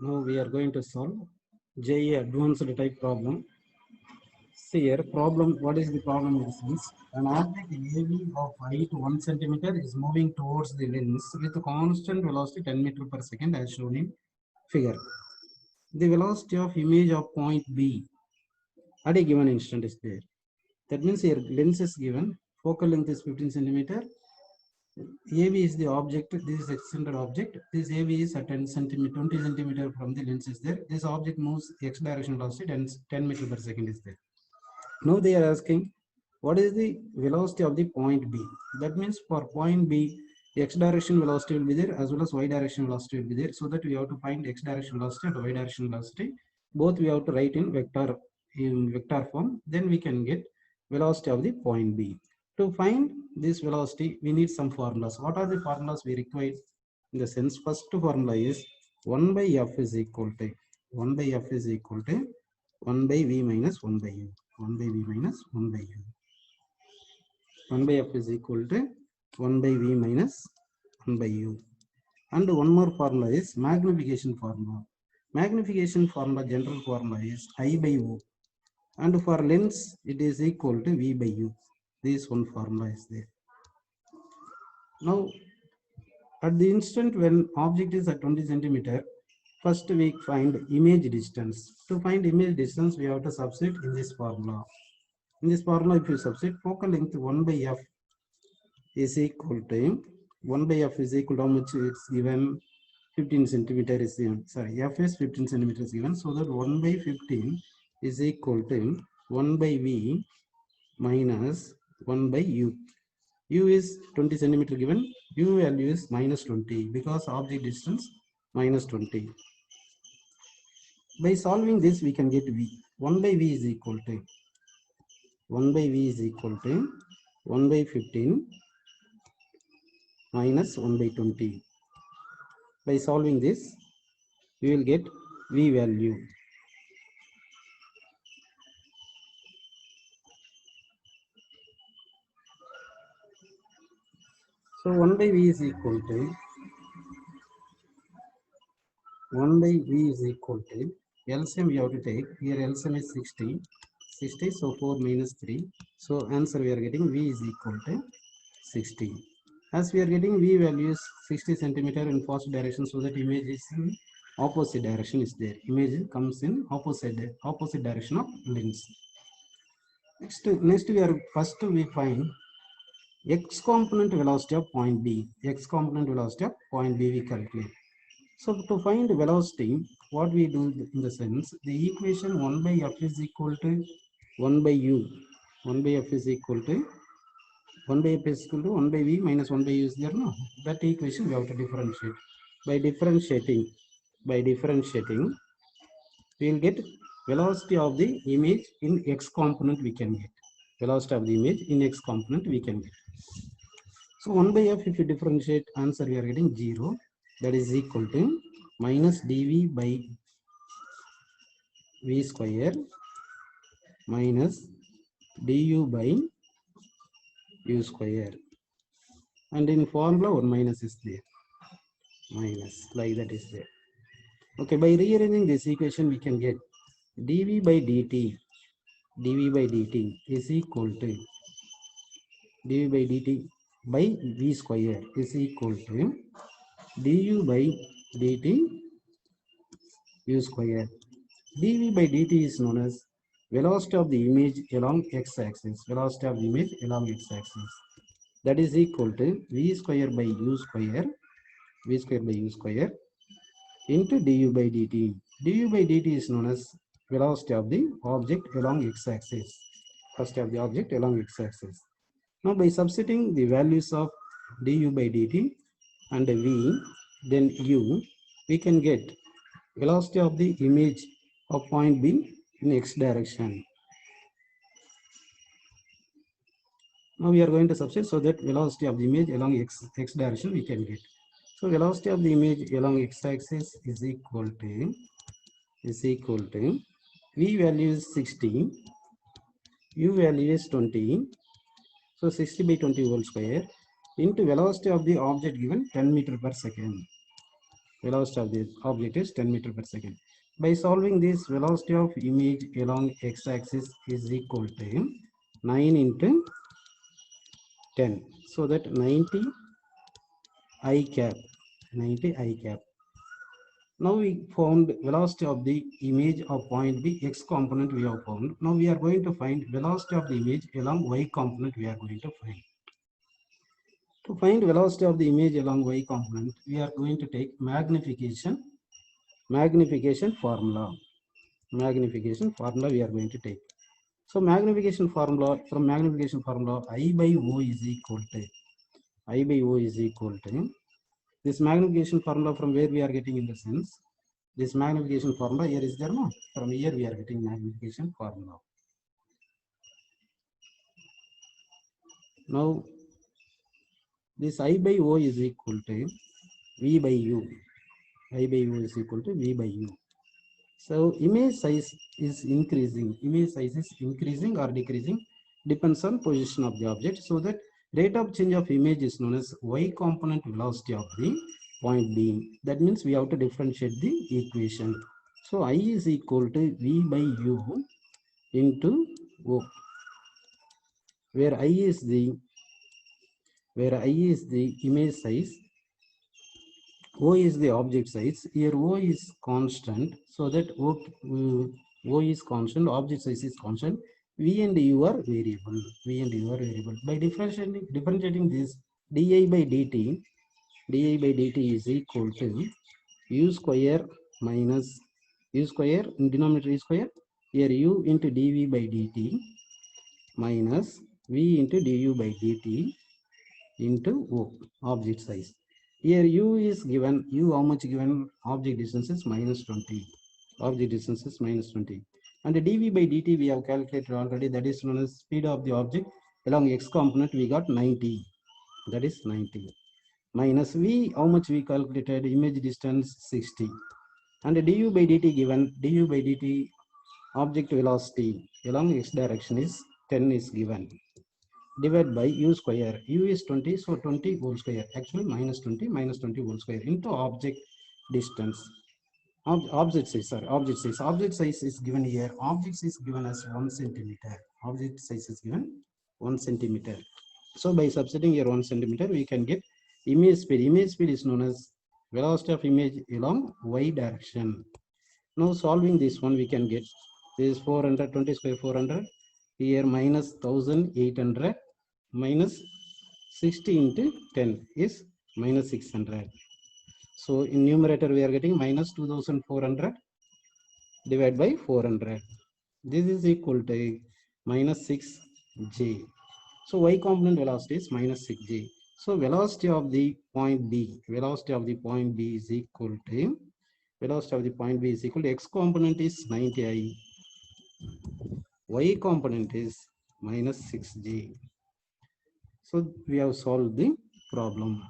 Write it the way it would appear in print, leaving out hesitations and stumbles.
Now we are going to solve JE advanced type problem. See here, problem. What is the problem? Is an object AV of height 1 centimeter is moving towards the lens with a constant velocity 10 meter per second as shown in figure. The velocity of image of point B at a given instant is there. That means here lens is given, focal length is 15 centimeter. AV is the object, this is extended object, this AV is at 10 centimeter, 20 centimeter from the lens is there. This object moves x direction velocity 10 meter per second is there. Now they are asking what is the velocity of the point B. That means for point B, x direction velocity will be there as well as y direction velocity will be there. So that we have to find x direction velocity and y direction velocity. Both we have to write in vector form. Then we can get velocity of the point B. To find this velocity, we need some formulas. What are the formulas we require? In the sense, first formula is 1 by f is equal to 1 by f is equal to 1 by v minus 1 by u. 1 by v minus 1 by u. 1 by f is equal to 1 by v minus 1 by u. And one more formula is magnification formula. Magnification formula, general formula is I by O. And for lens, it is equal to v by u. This one formula is there. Now, at the instant when object is at 20 centimeter, first we find image distance. To find image distance, we have to substitute in this formula. In this formula, if you substitute, focal length 1 by f is equal to 1 by f is equal to how much it's given 15 centimeter is given. Sorry, f is 15 centimeters given. So that 1 by 15 is equal to 1 by v minus 1 by u. U is 20 centimeter given. U value is minus 20 because object distance minus 20. By solving this, we can get v. 1 by v is equal to 1 by v is equal to 1 by 15 minus 1 by 20. By solving this, we will get v value. So 1 by v is equal to 1 by v is equal to LCM we have to take. Here LCM is 60. 60, so 4 minus 3. So answer we are getting v is equal to 60. As we are getting v values 60 centimeter in positive direction, so that image is in opposite direction is there. Image comes in opposite direction of lens. Next we are first we find x component velocity of point B. X component velocity of point B we calculate. So to find velocity, what we do in the sense, the equation 1 by f is equal to 1 by u. 1 by f is equal to 1 by f is equal to 1 by v minus 1 by u is there, no? That equation we have to differentiate. By differentiating, we will get velocity of the image in x component we can get. Velocity of the image in x component we can get. So 1 by f, if you differentiate, answer we are getting 0. That is equal to minus dv by v square minus du by u square. And in formula, 1 minus is there. Minus, like that is there. Okay, by rearranging this equation, we can get dv by dt is equal to dv by dt by v square is equal to du by dt u square. dv by dt is known as velocity of the image along x-axis. Velocity of the image along x-axis. That is equal to v square by u square into du by dt. du by dt is known as velocity of the object along x-axis. Velocity of the object along x-axis. Now by substituting the values of du by dt and v, then u, we can get velocity of the image of point B in x direction. Now we are going to substitute so that velocity of the image along x direction we can get. So velocity of the image along x-axis is equal to v value is 60, u value is 20, so 60 by 20 whole square into velocity of the object given 10 meter per second. Velocity of the object is 10 meter per second. By solving this, velocity of image along x-axis is equal to 9 into 10. So that 90 I cap, 90 I cap. Now we found velocity of the image of point B, x component we have found. Now we are going to find velocity of the image along y component we are going to find. To find velocity of the image along y component, we are going to take magnification formula. Magnification formula we are going to take. So magnification formula, from magnification formula, I by O is equal to this magnification formula. From where we are getting in the sense, this magnification formula here is there, no? From here we are getting magnification formula. Now this I by O is equal to V by U. I by U is equal to V by U. So image size is increasing. Image size is increasing or decreasing depends on position of the object. So that rate of change of image is known as y component velocity of the point B. That means we have to differentiate the equation. So I is equal to V by U into O, where I is the image size, O is the object size. Here O is constant, so that O is constant, object size is constant. V and U are variable. By differentiating this, di by dt is equal to U square minus U square, in denominator is square. Here U into dV by dt minus V into du by dt into O, object size. Here U is given, U how much given? Object distance is minus 20. Object distance is minus 20. And the dV by dt we have calculated already, that is known as speed of the object along x component, we got 90. That is 90. Minus V, how much we calculated? Image distance 60. And the du by dt given, du by dt object velocity along x direction is 10 is given. Divided by U square. U is 20, so 20 whole square. Actually minus 20 whole square into object distance. Object size is given here. Object size is given as 1 centimeter. Object size is given 1 centimeter. So by substituting here 1 centimeter, we can get image speed. Image speed is known as velocity of image along y direction. Now solving this one, we can get this 400, 20 square 400. Here minus 1800 minus 60 into 10 is minus 600. So in numerator we are getting minus 2400 divided by 400. This is equal to minus 6j. So y component velocity is minus 6j. So velocity of the point B is equal to x component is 90i, y component is minus 6j. So we have solved the problem.